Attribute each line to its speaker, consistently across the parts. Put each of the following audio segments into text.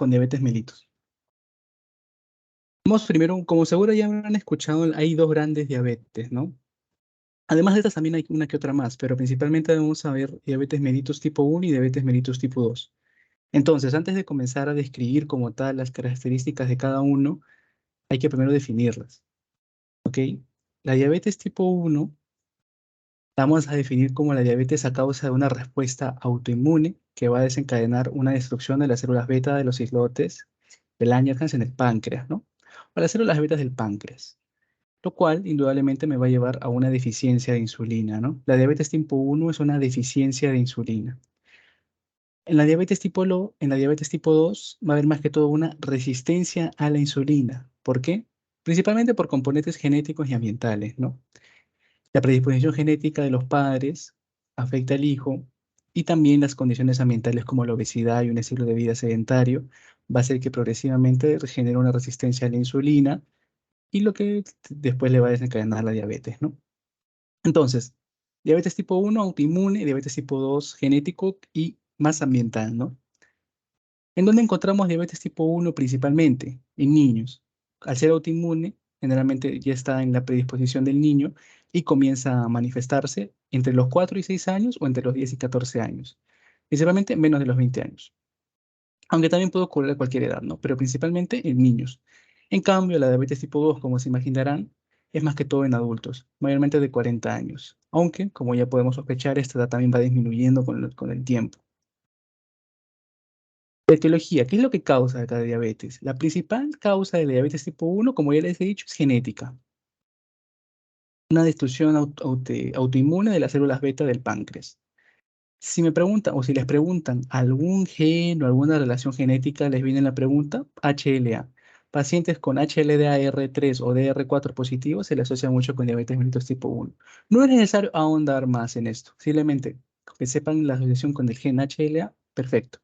Speaker 1: con diabetes mellitus. Vamos primero, como seguro ya habrán escuchado, hay dos grandes diabetes, ¿no? Además de estas también hay una que otra más, pero principalmente vamos a ver diabetes mellitus tipo 1 y diabetes mellitus tipo 2. Entonces, antes de comenzar a describir como tal las características de cada uno, hay que primero definirlas, ¿ok? La diabetes tipo 1 la vamos a definir como la diabetes a causa de una respuesta autoinmune que va a desencadenar una destrucción de las células beta de los islotes de Langerhans en el páncreas, ¿no? O las células betas del páncreas, lo cual indudablemente me va a llevar a una deficiencia de insulina, ¿no? La diabetes tipo 1 es una deficiencia de insulina. En la diabetes tipo 2 va a haber más que todo una resistencia a la insulina. ¿Por qué? Principalmente por componentes genéticos y ambientales, ¿no? La predisposición genética de los padres afecta al hijo y también las condiciones ambientales como la obesidad y un estilo de vida sedentario va a hacer que progresivamente genere una resistencia a la insulina y lo que después le va a desencadenar la diabetes, ¿no? Entonces, diabetes tipo 1 autoinmune, diabetes tipo 2 genético y más ambiental, ¿no? ¿En dónde encontramos diabetes tipo 1 principalmente? En niños. Al ser autoinmune, generalmente ya está en la predisposición del niño y comienza a manifestarse entre los 4 y 6 años o entre los 10 y 14 años. Principalmente menos de los 20 años. Aunque también puede ocurrir a cualquier edad, ¿no? Pero principalmente en niños. En cambio, la diabetes tipo 2, como se imaginarán, es más que todo en adultos, mayormente de 40 años. Aunque, como ya podemos sospechar, esta edad también va disminuyendo con el tiempo. La etiología, ¿qué es lo que causa esta diabetes? La principal causa de la diabetes tipo 1, como ya les he dicho, es genética. Una destrucción autoinmune de las células beta del páncreas. Si me preguntan, o si les preguntan algún gen o alguna relación genética, les viene la pregunta HLA. Pacientes con HLA-R3 o DR4 positivos se le asocia mucho con diabetes mellitus tipo 1. No es necesario ahondar más en esto, simplemente que sepan la asociación con el gen HLA, perfecto.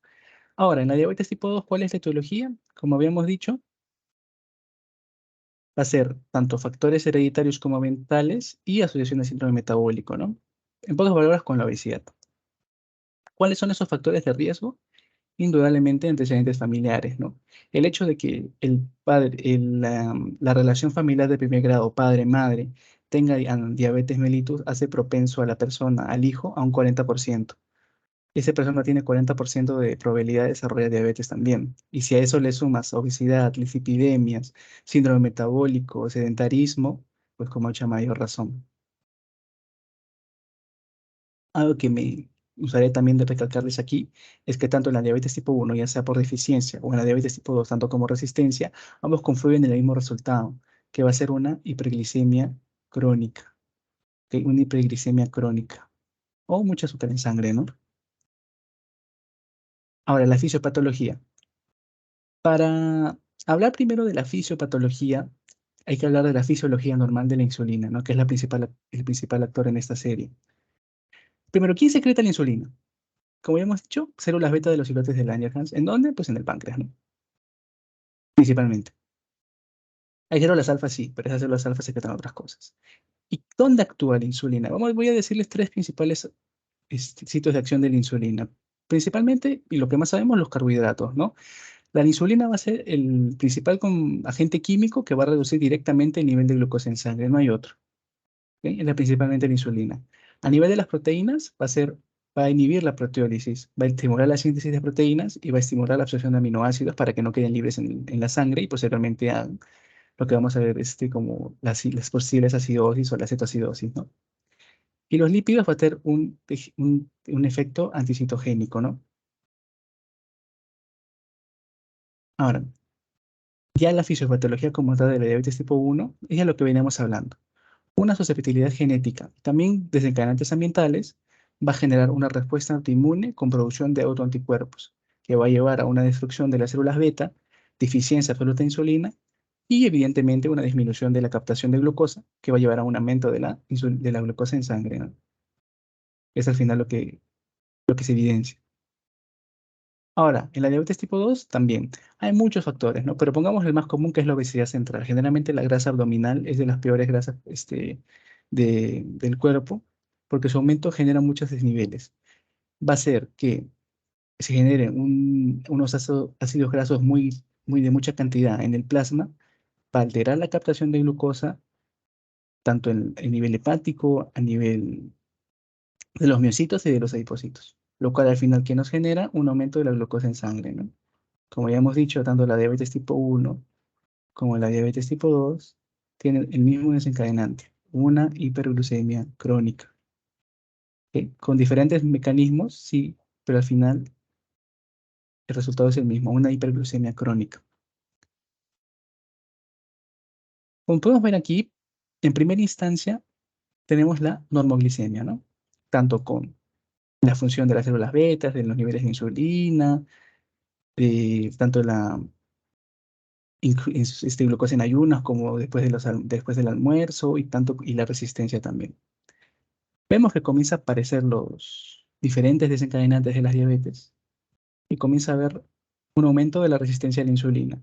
Speaker 1: Ahora, en la diabetes tipo 2, ¿cuál es la etiología? Como habíamos dicho, va a ser tanto factores hereditarios como ambientales y asociación de síndrome metabólico, ¿no? En pocas palabras, con la obesidad. ¿Cuáles son esos factores de riesgo? Indudablemente antecedentes familiares, ¿no? El hecho de que el padre, la relación familiar de primer grado, padre-madre, tenga diabetes mellitus, hace propenso a la persona, al hijo, a un 40%. Esa persona tiene 40% de probabilidad de desarrollar diabetes también. Y si a eso le sumas obesidad, dislipidemias, síndrome metabólico, sedentarismo, pues con mucha mayor razón. Algo que me gustaría también de recalcarles aquí es que tanto en la diabetes tipo 1, ya sea por deficiencia, o en la diabetes tipo 2, tanto como resistencia, ambos confluyen en el mismo resultado, que va a ser una hiperglicemia crónica. ¿Ok? Una hiperglicemia crónica. O mucha azúcar en sangre, ¿no? Ahora, la fisiopatología. Para hablar primero de la fisiopatología, hay que hablar de la fisiología normal de la insulina, ¿no? Que es el principal actor en esta serie. Primero, ¿quién secreta la insulina? Como ya hemos dicho, células beta de los islotes de Langerhans. ¿En dónde? Pues en el páncreas, ¿no? Principalmente. Hay células alfa, sí, pero esas células alfa secretan otras cosas. ¿Y dónde actúa la insulina? Voy a decirles tres principales sitios de acción de la insulina. Principalmente, y lo que más sabemos, los carbohidratos, ¿no? La insulina va a ser el principal agente químico que va a reducir directamente el nivel de glucosa en sangre, no hay otro. ¿Ok? Es principalmente la insulina. A nivel de las proteínas, va a inhibir la proteólisis, va a estimular la síntesis de proteínas y va a estimular la absorción de aminoácidos para que no queden libres en la sangre y posteriormente a lo que vamos a ver como las posibles acidosis o la cetoacidosis, ¿no? Y los lípidos va a tener un efecto anticitogénico, ¿no? Ahora, ya la fisiopatología como tal de la diabetes tipo 1 es a lo que veníamos hablando. Una susceptibilidad genética, también desencadenantes ambientales, va a generar una respuesta autoinmune con producción de autoanticuerpos, que va a llevar a una destrucción de las células beta, deficiencia absoluta de insulina y evidentemente una disminución de la captación de glucosa, que va a llevar a un aumento de la glucosa en sangre, ¿no? Es al final lo que se evidencia. Ahora, en la diabetes tipo 2 también hay muchos factores, ¿no? Pero pongamos el más común, que es la obesidad central. Generalmente la grasa abdominal es de las peores grasas del cuerpo, porque su aumento genera muchos desniveles. Va a ser que se generen unos ácidos grasos muy de mucha cantidad en el plasma, va a alterar la captación de glucosa, tanto en el nivel hepático, a nivel de los miocitos y de los adipocitos, lo cual al final que nos genera un aumento de la glucosa en sangre, ¿no? Como ya hemos dicho, tanto la diabetes tipo 1 como la diabetes tipo 2 tienen el mismo desencadenante, una hiperglucemia crónica, ¿ok? Con diferentes mecanismos, sí, pero al final el resultado es el mismo, una hiperglucemia crónica. Como podemos ver aquí, en primera instancia tenemos la normoglicemia, ¿no? Tanto con la función de las células betas, de los niveles de insulina, de tanto la glucosa en ayunas como después del almuerzo y la resistencia también. Vemos que comienza a aparecer los diferentes desencadenantes de la diabetes y comienza a haber un aumento de la resistencia a la insulina.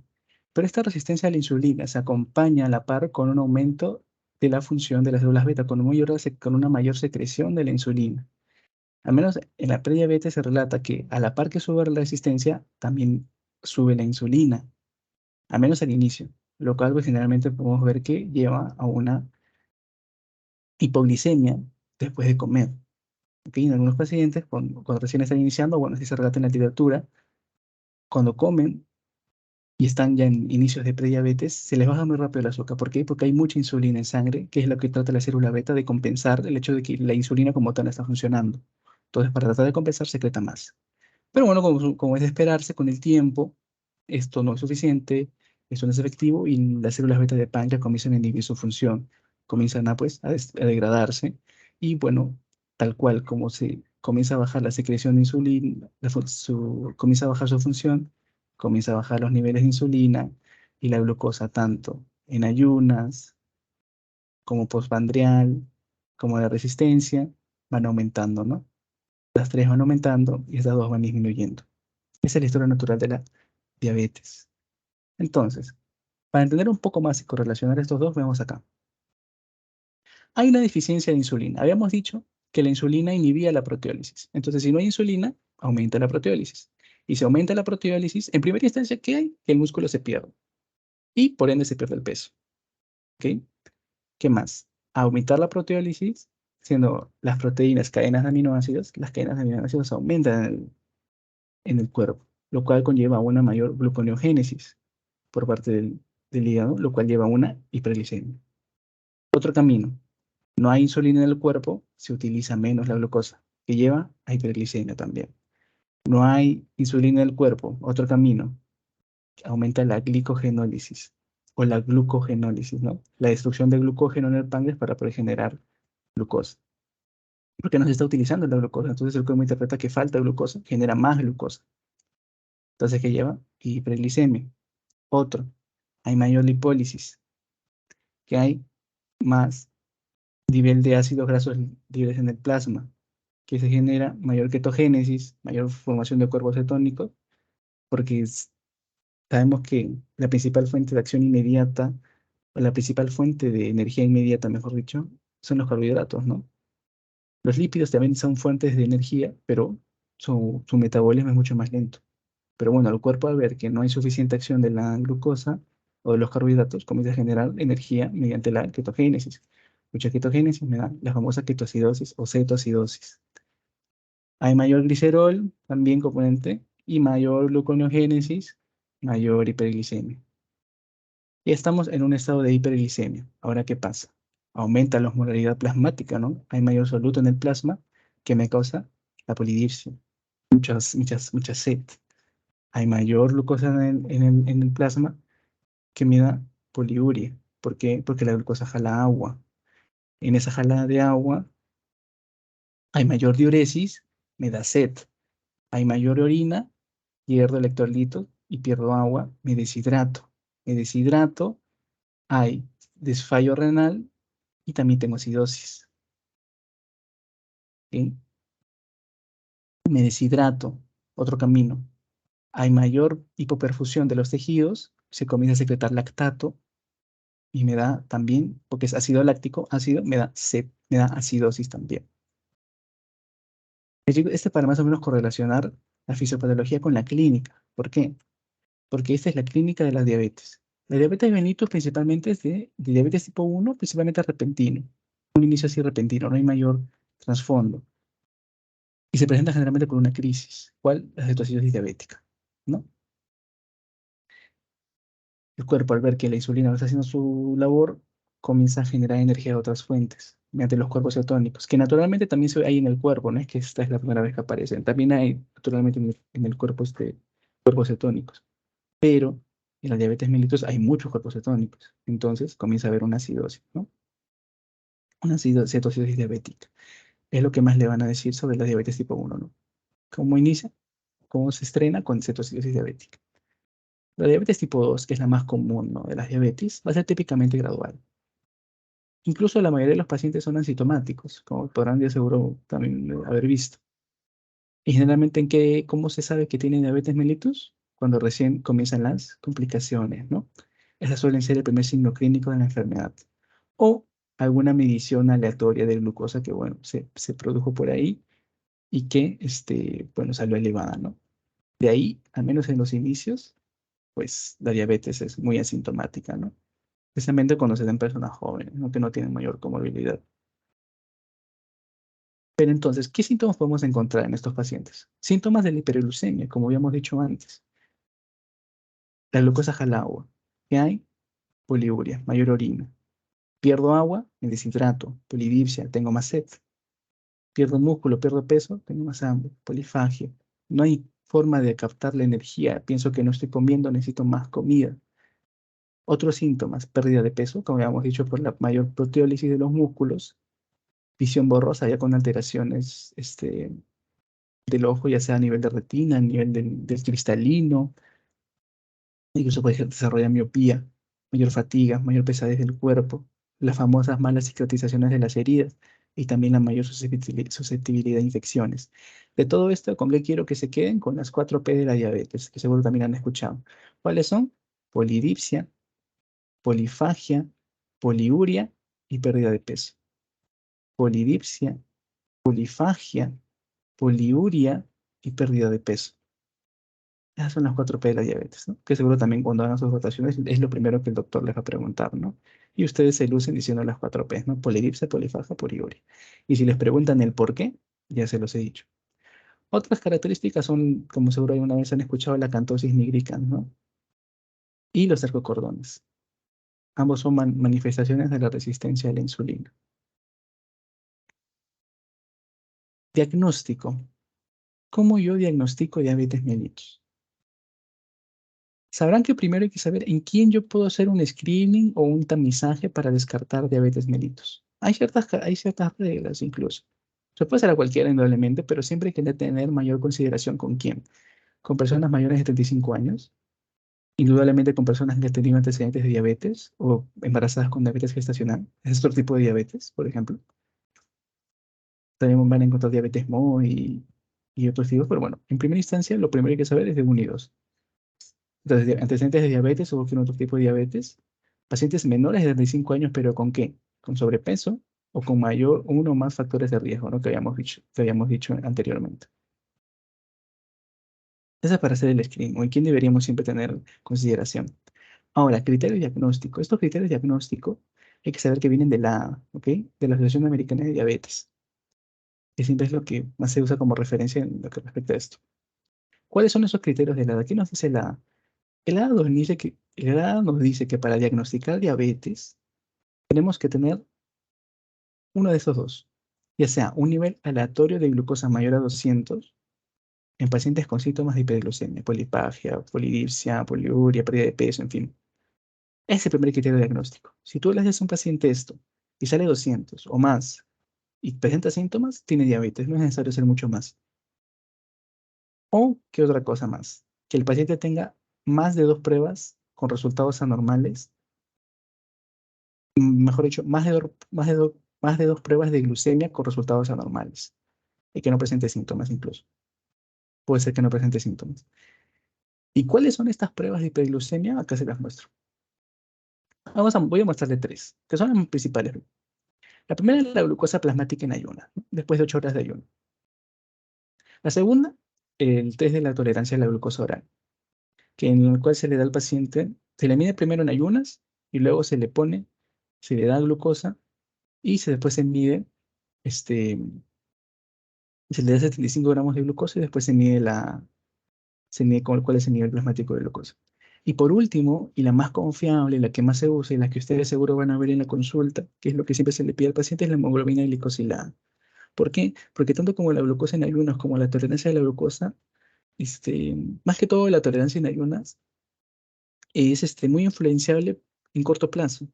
Speaker 1: Pero esta resistencia a la insulina se acompaña a la par con un aumento de la función de las células beta, con una mayor secreción de la insulina. Al menos en la prediabetes se relata que a la par que sube la resistencia, también sube la insulina, al menos al inicio, lo cual pues, generalmente podemos ver que lleva a una hipoglicemia después de comer. ¿Ok? En algunos pacientes, cuando recién están iniciando, bueno, así se relata en la literatura, cuando comen y están ya en inicios de prediabetes, se les baja muy rápido el azúcar. ¿Por qué? Porque hay mucha insulina en sangre, que es lo que trata la célula beta de compensar el hecho de que la insulina como tal no está funcionando. Entonces, para tratar de compensar, secreta más. Pero bueno, como es de esperarse, con el tiempo, esto no es suficiente, esto no es efectivo y las células beta de páncreas comienzan a inhibir su función, comienzan a degradarse y bueno, tal cual como se comienza a bajar la secreción de insulina, comienza a bajar su función, comienza a bajar los niveles de insulina y la glucosa tanto en ayunas como postprandial, como de resistencia, van aumentando, ¿no? Las tres van aumentando y estas dos van disminuyendo. Esa es la historia natural de la diabetes. Entonces, para entender un poco más y correlacionar estos dos, vemos acá. Hay una deficiencia de insulina. Habíamos dicho que la insulina inhibía la proteólisis. Entonces, si no hay insulina, aumenta la proteólisis. Y si aumenta la proteólisis, en primera instancia, ¿qué hay? Que el músculo se pierde. Y por ende se pierde el peso. ¿Ok? ¿Qué más? Aumentar la proteólisis, siendo las proteínas cadenas de aminoácidos, las cadenas de aminoácidos aumentan en el cuerpo, lo cual conlleva una mayor gluconeogénesis por parte del hígado, lo cual lleva a una hiperglicemia. Otro camino, no hay insulina en el cuerpo, se utiliza menos la glucosa, que lleva a hiperglicemia también. No hay insulina en el cuerpo, otro camino, aumenta la glicogenólisis o la glucogenólisis, ¿no? La destrucción de glucógeno en el páncreas para poder generar glucosa. Porque no se está utilizando la glucosa, entonces el cuerpo interpreta que falta glucosa, genera más glucosa. Entonces, ¿qué lleva? Hiperglicemia. Otro, hay mayor lipólisis, que hay más nivel de ácidos grasos libres en el plasma, que se genera mayor ketogénesis, mayor formación de cuerpos cetónicos, porque sabemos que la principal fuente de acción inmediata, o la principal fuente de energía inmediata, mejor dicho, son los carbohidratos, ¿no? Los lípidos también son fuentes de energía, pero su metabolismo es mucho más lento. Pero bueno, el cuerpo al ver que no hay suficiente acción de la glucosa o de los carbohidratos, comienza a generar energía mediante la ketogénesis. Mucha ketogénesis me da la famosa ketoacidosis o cetoacidosis. Hay mayor glicerol, también componente, y mayor gluconeogénesis, mayor hiperglicemia. Y estamos en un estado de hiperglicemia. Ahora, ¿qué pasa? Aumenta la osmolaridad plasmática, ¿no? Hay mayor soluto en el plasma que me causa la polidipsia, mucha sed. Hay mayor glucosa en el plasma que me da poliuria. ¿Por qué? Porque la glucosa jala agua. En esa jalada de agua hay mayor diuresis, me da sed. Hay mayor orina, pierdo electrolitos y pierdo agua, me deshidrato. Me deshidrato, hay desfallo renal y también tengo acidosis. ¿Ok? Me deshidrato, otro camino. Hay mayor hipoperfusión de los tejidos, se comienza a secretar lactato y me da también, porque es ácido láctico, ácido, me da sed, me da acidosis también. Este para más o menos correlacionar la fisiopatología con la clínica. ¿Por qué? Porque esta es la clínica de la diabetes. La diabetes mellitus principalmente es de diabetes tipo 1, principalmente repentino. Un inicio así repentino, no hay mayor trasfondo. Y se presenta generalmente con una crisis. ¿Cuál? La cetoacidosis diabética, ¿no? El cuerpo, al ver que la insulina no está haciendo su labor, comienza a generar energía de otras fuentes, mediante los cuerpos cetónicos, que naturalmente también se hay en el cuerpo, no es que esta es la primera vez que aparecen, también hay naturalmente en el cuerpo cuerpos cetónicos, pero en la diabetes mellitus hay muchos cuerpos cetónicos, entonces comienza a haber una acidosis, ¿no? Una cetoacidosis diabética. Es lo que más le van a decir sobre la diabetes tipo 1, ¿no? ¿Cómo inicia? ¿Cómo se estrena? Con cetoacidosis diabética. La diabetes tipo 2, que es la más común, ¿no?, de las diabetes, va a ser típicamente gradual. Incluso la mayoría de los pacientes son asintomáticos, como podrán de seguro también haber visto. Y generalmente, ¿cómo se sabe que tienen diabetes mellitus? Cuando recién comienzan las complicaciones, ¿no? Esas suelen ser el primer signo clínico de la enfermedad. O alguna medición aleatoria de glucosa que, bueno, se produjo por ahí y que, bueno, salió elevada, ¿no? De ahí, al menos en los inicios, pues la diabetes es muy asintomática, ¿no? Especialmente cuando se dan personas jóvenes, ¿no?, que no tienen mayor comorbilidad. Pero entonces, ¿qué síntomas podemos encontrar en estos pacientes? Síntomas de la hiperglucemia, como habíamos dicho antes. La glucosa jala agua. ¿Qué hay? Poliuria, mayor orina. Pierdo agua, me deshidrato. Polidipsia, tengo más sed. Pierdo músculo, pierdo peso, tengo más hambre. Polifagia. No hay forma de captar la energía. Pienso que no estoy comiendo, necesito más comida. Otros síntomas, pérdida de peso, como habíamos dicho, por la mayor proteólisis de los músculos. Visión borrosa, ya con alteraciones del ojo, ya sea a nivel de retina, a nivel del cristalino, incluso puede desarrollar miopía, mayor fatiga, mayor pesadez del cuerpo, las famosas malas cicatrizaciones de las heridas y también la mayor susceptibilidad a infecciones. De todo esto, ¿con qué quiero que se queden? Con las 4P de la diabetes, que seguro también han escuchado. ¿Cuáles son? Polidipsia, polifagia, poliuria y pérdida de peso. Polidipsia, polifagia, poliuria y pérdida de peso. Esas son las 4P de la diabetes, ¿no? Que seguro también cuando hagan sus rotaciones es lo primero que el doctor les va a preguntar, ¿no? Y ustedes se lucen diciendo las 4P, ¿no? Polidipsia, polifagia, poliuria. Y si les preguntan el por qué, ya se los he dicho. Otras características son, como seguro alguna vez han escuchado, la acantosis nigricans, ¿no? Y los cercocordones. Ambos son manifestaciones de la resistencia a la insulina. Diagnóstico. ¿Cómo yo diagnostico diabetes mellitus? Sabrán que primero hay que saber en quién yo puedo hacer un screening o un tamizaje para descartar diabetes mellitus. Hay ciertas reglas incluso. Se puede hacer a cualquiera indudablemente, pero siempre hay que tener mayor consideración con quién. Con personas mayores de 35 años, indudablemente con personas que han tenido antecedentes de diabetes o embarazadas con diabetes gestacional. Es otro tipo de diabetes, por ejemplo. También van a encontrar diabetes MO y otros tipos, pero bueno, en primera instancia lo primero que hay que saber es de unidos. Entonces, antecedentes de diabetes o cualquier otro tipo de diabetes. Pacientes menores de 35 años, pero ¿con qué? Con sobrepeso o con mayor uno o más factores de riesgo, ¿no?, que habíamos dicho anteriormente. Esa es para hacer el screening, o en quién deberíamos siempre tener consideración. Ahora, criterio diagnóstico. Estos criterios diagnósticos hay que saber que vienen de la, ¿ok?, de la Asociación Americana de Diabetes, que siempre es lo que más se usa como referencia en lo que respecta a esto. ¿Cuáles son esos criterios de la ADA? ¿Qué nos dice la ADA? El ADA nos dice que para diagnosticar diabetes tenemos que tener uno de esos dos, ya sea un nivel aleatorio de glucosa mayor a 200 en pacientes con síntomas de hiperglucemia, polipagia, polidipsia, poliuria, pérdida de peso, en fin. Ese es el primer criterio diagnóstico. Si tú le haces a un paciente esto y sale 200 o más y presenta síntomas, tiene diabetes, no es necesario hacer mucho más. O, ¿qué otra cosa más? Que el paciente tenga más de 2 pruebas con resultados anormales, mejor dicho, más de dos pruebas de glucemia con resultados anormales y que no presente síntomas incluso. Puede ser que no presente síntomas. ¿Y cuáles son estas pruebas de hiperglucemia? Acá se las muestro. Voy a mostrarle tres, que son las principales. La primera es la glucosa plasmática en ayunas, ¿no?, después de 8 horas de ayuno. La segunda el test de la tolerancia a la glucosa oral, que en el cual se le da al paciente, se le mide primero en ayunas y luego se le da glucosa y después se mide, este, se le da 75 gramos de glucosa y después se mide cuál es el nivel plasmático de glucosa. Y por último, y la más confiable, la que más se usa y la que ustedes seguro van a ver en la consulta, que es lo que siempre se le pide al paciente, es la hemoglobina glicosilada. ¿Por qué? Porque tanto como la glucosa en ayunas como la tolerancia a la glucosa, este, más que todo la tolerancia en ayunas, es muy influenciable en corto plazo.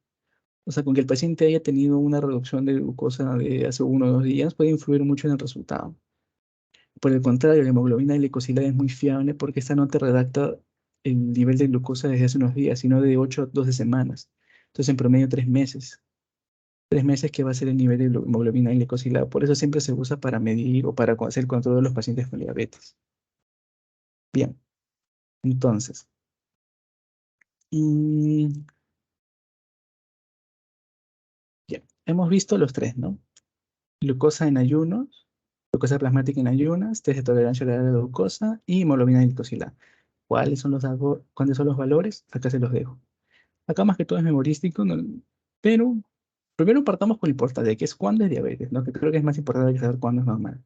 Speaker 1: O sea, con que el paciente haya tenido una reducción de glucosa de hace 1 o 2 días puede influir mucho en el resultado. Por el contrario, la hemoglobina glicosilada es muy fiable porque esta no te redacta el nivel de glucosa desde hace unos días, sino de 8 a 12 semanas. Entonces, en promedio, 3 meses. 3 meses que va a ser el nivel de hemoglobina glicosilada. Por eso siempre se usa para medir o para hacer control de los pacientes con diabetes. Bien, entonces, mm, bien, hemos visto los tres, ¿no? Glucosa en ayunos, glucosa plasmática en ayunas, test de tolerancia a la glucosa y hemoglobina glicosilada. ¿Cuáles son los valores? Acá se los dejo. Acá más que todo es memorístico, pero primero partamos con lo importante, que es cuándo es diabetes, ¿no? Que creo que es más importante que saber cuándo es normal.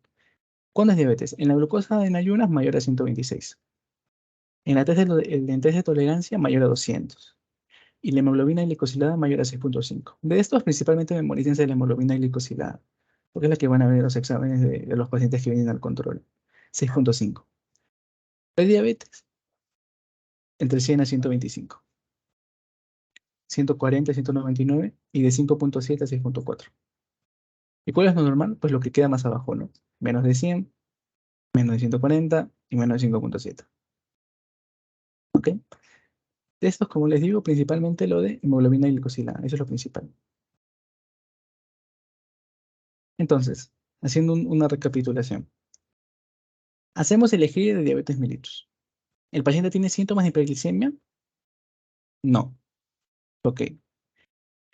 Speaker 1: ¿Cuándo es diabetes? En la glucosa en ayunas mayor a 126. En el test de tolerancia mayor a 200. Y la hemoglobina glicosilada mayor a 6,5. De estos, principalmente memorícense la hemoglobina glicosilada, porque es la que van a ver en los exámenes de los pacientes que vienen al control. 6,5. Prediabetes, entre 100 a 125. 140 a 199 y de 5,7 a 6,4. ¿Y cuál es lo normal? Pues lo que queda más abajo, ¿no? Menos de 100, menos de 140 y menos de 5,7. ¿Ok? De estos, como les digo, principalmente lo de hemoglobina glicosilada. Eso es lo principal. Entonces, haciendo una recapitulación. Hacemos el eje de diabetes mellitus. ¿El paciente tiene síntomas de hiperglicemia? No. Ok.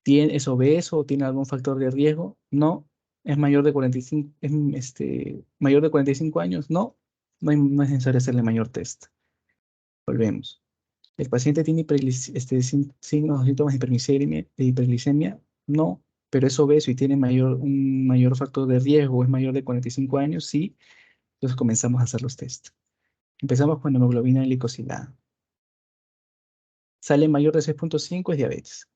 Speaker 1: ¿Es obeso o tiene algún factor de riesgo? No. ¿Es mayor de 45, mayor de 45 años? No. No es necesario hacerle mayor test. Volvemos. ¿El paciente tiene signos o síntomas de hiperglicemia? No, pero es obeso y tiene un mayor factor de riesgo, es mayor de 45 años, sí. Entonces comenzamos a hacer los test. Empezamos con hemoglobina glicosilada. Sale mayor de 6,5 es diabetes.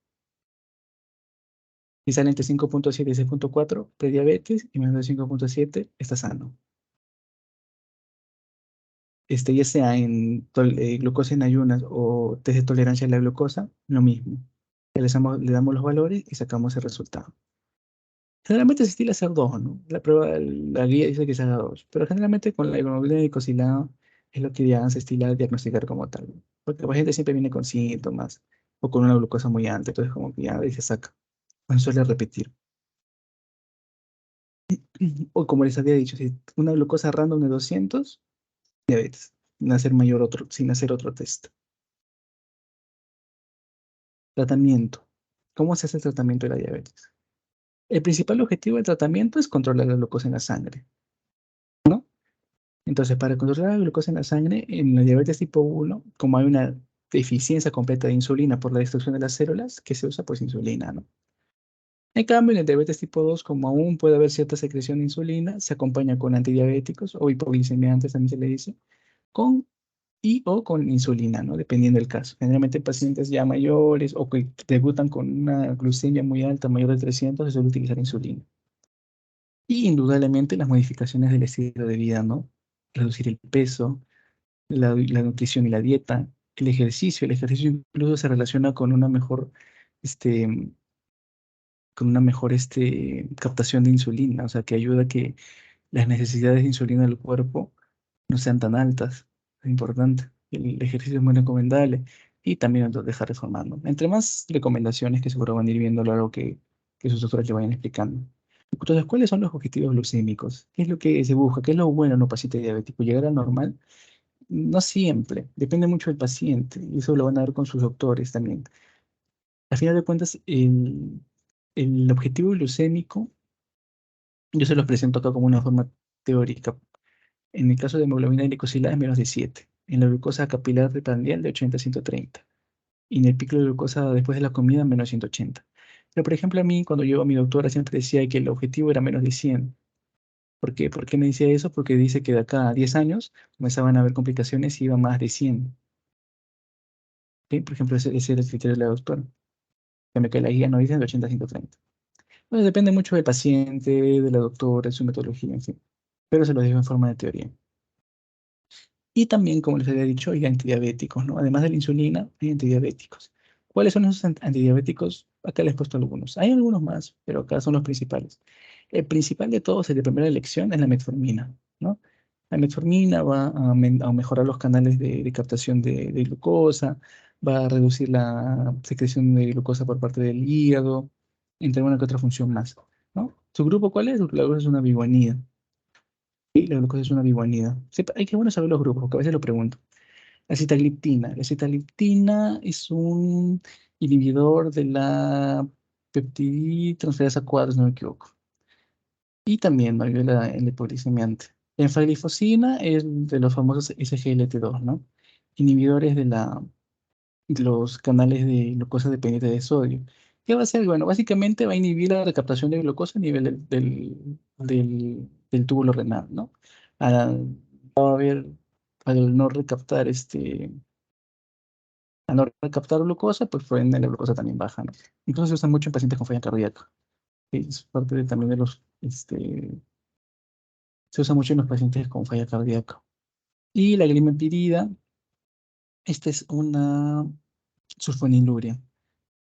Speaker 1: Si sale entre 5,7 y 6,4, prediabetes, y menos de 5,7 está sano. Ya sea en glucosa en ayunas o test de tolerancia a la glucosa, lo mismo. Le damos los valores y sacamos el resultado. Generalmente se estila hacer dos, ¿no? La guía dice que se haga dos, pero generalmente con la hemoglobina glicosilada es lo que ya se estila diagnosticar como tal, ¿no? Porque la gente siempre viene con síntomas o con una glucosa muy alta, entonces como que ya ahí se saca. No suele repetir. O como les había dicho, si una glucosa random de 200, diabetes, sin hacer otro test. Tratamiento. ¿Cómo se hace el tratamiento de la diabetes? El principal objetivo del tratamiento es controlar la glucosa en la sangre, ¿no? Entonces, para controlar la glucosa en la sangre, en la diabetes tipo 1, como hay una deficiencia completa de insulina por la destrucción de las células, ¿qué se usa? Pues insulina, ¿no? En cambio, en el diabetes tipo 2, como aún puede haber cierta secreción de insulina, se acompaña con antidiabéticos o hipoglicemiantes, también se le dice, con o con insulina, ¿no? Dependiendo del caso. Generalmente en pacientes ya mayores o que debutan con una glucemia muy alta, mayor de 300, se suele utilizar insulina. Y indudablemente las modificaciones del estilo de vida, ¿no? Reducir el peso, la nutrición y la dieta, el ejercicio. El ejercicio incluso se relaciona este, con una mejor captación de insulina, o sea, que ayuda a que las necesidades de insulina del cuerpo no sean tan altas. Es importante. El ejercicio es muy recomendable y también entonces dejar de formar, ¿no? Entre más recomendaciones que seguro van a ir viendo a lo largo que sus doctores le vayan explicando. Entonces, ¿cuáles son los objetivos glucémicos? ¿Qué es lo que se busca? ¿Qué es lo bueno en un paciente diabético? ¿Llegar al normal? No siempre, depende mucho del paciente y eso lo van a ver con sus doctores también. Al final de cuentas, el objetivo glucémico, yo se los presento acá como una forma teórica. En el caso de hemoglobina glicosilada es menos de 7. En la glucosa capilar prandial de 80 a 130. Y en el pico de glucosa después de la comida menos 180. Pero por ejemplo a mí cuando yo a mi doctora siempre decía que el objetivo era menos de 100. ¿Por qué? ¿Por qué me decía eso? Porque dice que de acá a 10 años comenzaban a haber complicaciones y iban más de 100. ¿Ok? Por ejemplo, ese era el criterio de la doctora. Que la guía no dice de 80 a 130. Bueno, depende mucho del paciente, de la doctora, de su metodología, en fin. Pero se lo digo en forma de teoría. Y también, como les había dicho, hay antidiabéticos, ¿no? Además de la insulina, hay antidiabéticos. ¿Cuáles son esos antidiabéticos? Acá les he puesto algunos. Hay algunos más, pero acá son los principales. El principal de todos, el de primera elección, es la metformina, ¿no? La metformina va a mejorar los canales de captación de glucosa, va a reducir la secreción de glucosa por parte del hígado, entre una que otra función más, ¿no? ¿Su grupo cuál es? La glucosa es una biguanida. Sí, la glucosa es una biguanida. Hay que bueno saber los grupos, porque a veces lo pregunto. La sitagliptina. La sitagliptina es un inhibidor de la peptidtransferasa 4, si no me equivoco. Y también ¿no? ayuda en la hipoglicemiante. La empaglifosina es de los famosos SGLT2, ¿no? Inhibidores de los canales de glucosa dependiente de sodio. ¿Qué va a hacer? Bueno, básicamente va a inhibir la recaptación de glucosa a nivel del túbulo renal, ¿no? Va a haber, al no recaptar al no recaptar glucosa, pues por ende la glucosa también baja, ¿no? Incluso se usa mucho en pacientes con falla cardíaca. Es parte también de se usa mucho en los pacientes con falla cardíaca. Y la glimepirida, esta es una sulfoniluria,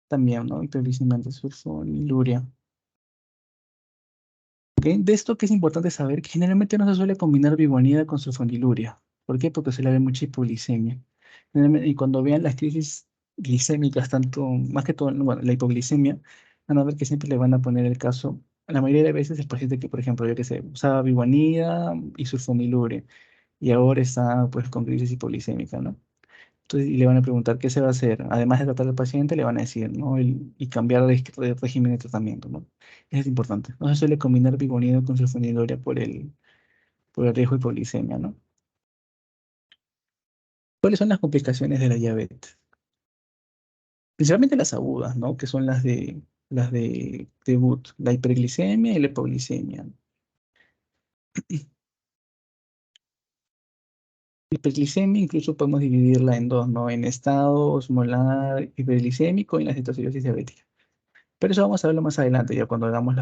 Speaker 1: también, ¿no? Hiperglicemiante, sulfoniluria. ¿Ok? De esto que es importante saber que generalmente no se suele combinar biguanida con sulfoniluria. ¿Por qué? Porque se le ve mucha hipoglicemia. Y cuando vean las crisis glicémicas, tanto, más que todo, bueno, la hipoglicemia, van a ver que siempre le van a poner el caso, la mayoría de veces el paciente que, por ejemplo, yo que sé, usaba biguanida y sulfoniluria, y ahora está pues con crisis hipoglicémica, ¿no? Entonces, y le van a preguntar qué se va a hacer. Además de tratar al paciente, le van a decir, ¿no? Y cambiar de régimen de tratamiento, ¿no? Eso es importante. No se suele combinar bivonido con sulfonilurea por el riesgo de hipoglicemia, ¿no? ¿Cuáles son las complicaciones de la diabetes? Principalmente las agudas, ¿no? Que son las de debut, la hiperglicemia y la hipoglicemia. Hiperglicemia incluso podemos dividirla en dos, ¿no? En estado osmolar hiperglicémico y en la citocidosis diabética. Pero eso vamos a verlo más adelante, ya cuando hagamos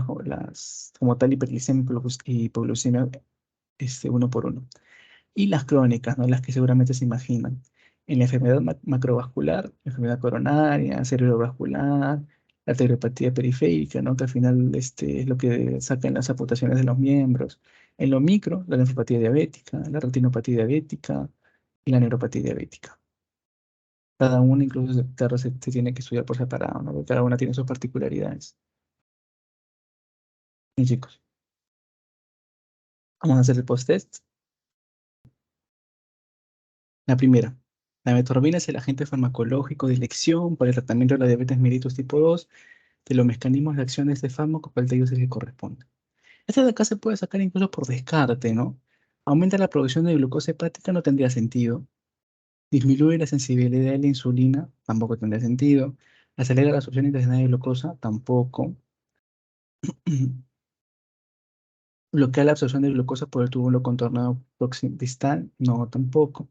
Speaker 1: como tal hiperglicemia y hipoglucemia uno por uno. Y las crónicas, ¿no? Las que seguramente se imaginan. En la enfermedad macrovascular, la enfermedad coronaria, cerebrovascular, la arteriopatía periférica, ¿no? Que al final es lo que sacan las amputaciones de los miembros. En lo micro, la linfopatía diabética, la retinopatía diabética y la neuropatía diabética. Cada una incluso se tiene que estudiar por separado, ¿no? Porque cada una tiene sus particularidades. Bien, chicos, vamos a hacer el post-test. La primera, la metformina es el agente farmacológico de elección para el tratamiento de la diabetes mellitus tipo 2. De los mecanismos de acción de este fármaco, ¿cuál de ellos es el que corresponde? Este de acá se puede sacar incluso por descarte, ¿no? Aumenta la producción de glucosa hepática, no tendría sentido. Disminuye la sensibilidad de la insulina, tampoco tendría sentido. Acelera la absorción intestinal de glucosa, tampoco. Bloquea la absorción de glucosa por el túbulo contornado distal, no, tampoco.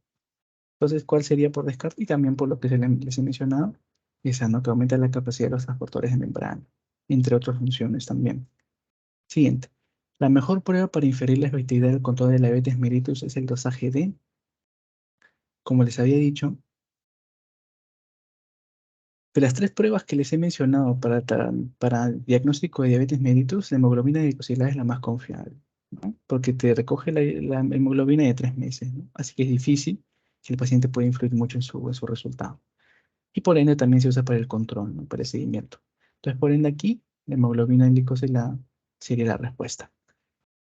Speaker 1: Entonces, ¿cuál sería por descarte? Y también por lo que les he mencionado, esa, ¿no? Que aumenta la capacidad de los transportores de membrana, entre otras funciones también. Siguiente. La mejor prueba para inferir la efectividad del control de la diabetes mellitus es el dosaje de, como les había dicho, de las tres pruebas que les he mencionado para el diagnóstico de diabetes mellitus, la hemoglobina glicosilada es la más confiable, ¿no? Porque te recoge la hemoglobina de 3 meses, ¿no? Así que es difícil que el paciente pueda influir mucho en su resultado. Y por ende también se usa para el control, ¿no? Para el seguimiento. Entonces, por ende aquí, la hemoglobina glicosilada sería la respuesta.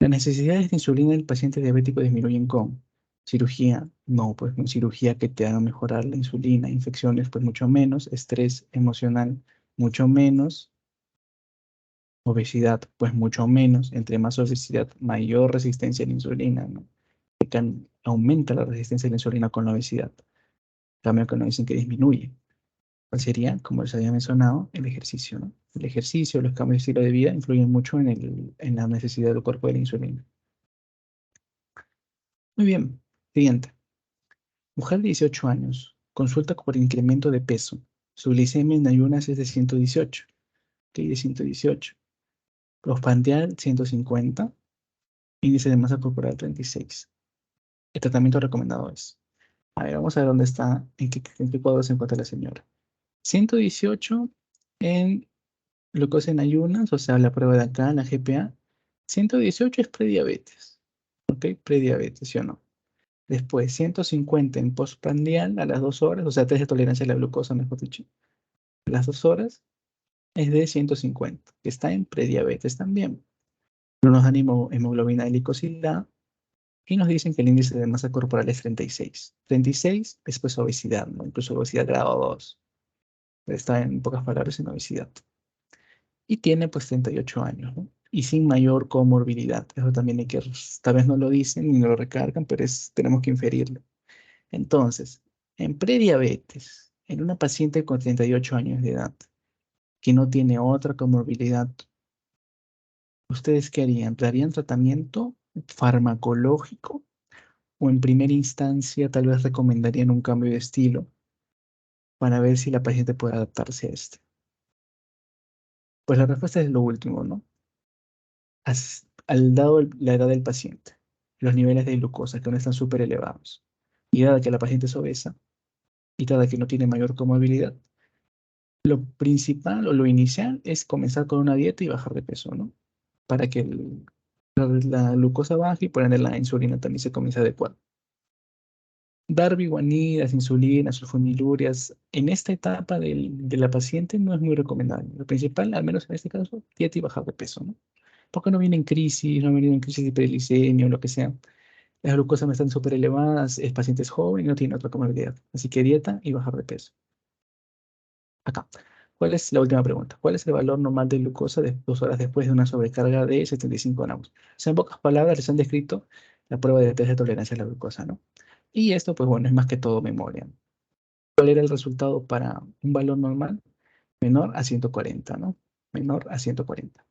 Speaker 1: Las necesidades de insulina del paciente diabético disminuyen con cirugía, no, pues con cirugía que te haga mejorar la insulina, infecciones, pues mucho menos, estrés emocional, mucho menos, obesidad, pues mucho menos, entre más obesidad, mayor resistencia a la insulina, ¿no? aumenta la resistencia a la insulina con la obesidad. En cambio, que no dicen que disminuye. ¿Cuál sería? Como les había mencionado, el ejercicio, ¿no? El ejercicio, los cambios de estilo de vida influyen mucho en la necesidad del cuerpo de la insulina. Muy bien. Siguiente. Mujer de 18 años. Consulta por incremento de peso. Su glicemia en ayunas es de 118. Ok, de 118. Postprandial 150. Índice de masa corporal 36. El tratamiento recomendado es. A ver, vamos a ver dónde está, en qué cuadro se encuentra la señora. 118 en glucosa en ayunas, o sea, la prueba de acá, la GPA. 118 es prediabetes. ¿Ok? Prediabetes, ¿sí o no? Después, 150 en postprandial a las 2 horas, o sea, test de tolerancia a la glucosa, mejor dicho. A las 2 horas es de 150, que está en prediabetes también. No nos dan hemoglobina glicosilada y nos dicen que el índice de masa corporal es 36. 36 es pues obesidad, ¿no? Incluso obesidad grado 2. Está en pocas palabras en obesidad. Y tiene pues 38 años, ¿no? Y sin mayor comorbilidad. Eso también hay que, tal vez no lo dicen ni no lo recargan, pero tenemos que inferirlo. Entonces, en prediabetes, en una paciente con 38 años de edad que no tiene otra comorbilidad, ¿ustedes qué harían? ¿Darían tratamiento farmacológico o en primera instancia tal vez recomendarían un cambio de estilo para ver si la paciente puede adaptarse a este? Pues la respuesta es lo último, ¿no? Al dado la edad del paciente, los niveles de glucosa que no están súper elevados, y dada que la paciente es obesa, y dada que no tiene mayor comorbilidad, lo principal o lo inicial es comenzar con una dieta y bajar de peso, ¿no? Para que la glucosa baje y por ende la insulina también se comience a adecuar. Dar biguanidas, insulina, sulfonilurias, en esta etapa de la paciente no es muy recomendable. Lo principal, al menos en este caso, dieta y bajar de peso, ¿no? Porque no viene en crisis, no ha venido en crisis de hiperglicemia o lo que sea. Las glucosas no están súper elevadas, el paciente es joven y no tiene otra comorbilidad. Así que dieta y bajar de peso. Acá. ¿Cuál es la última pregunta? ¿Cuál es el valor normal de glucosa de 2 horas después de una sobrecarga de 75 gramos? O sea, en pocas palabras les han descrito la prueba de test de tolerancia a la glucosa, ¿no? Y esto, pues bueno, es más que todo memoria. ¿Cuál era el resultado para un valor normal? Menor a 140, ¿no? Menor a 140.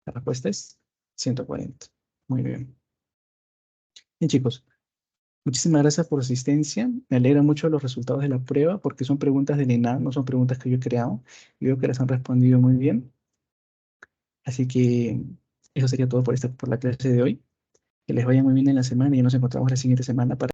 Speaker 1: La respuesta es 140. Muy bien. Bien, chicos. Muchísimas gracias por su asistencia. Me alegra mucho los resultados de la prueba porque son preguntas del ENAR, no son preguntas que yo he creado. Y veo que las han respondido muy bien. Así que eso sería todo por la clase de hoy. Que les vaya muy bien en la semana y nos encontramos la siguiente semana para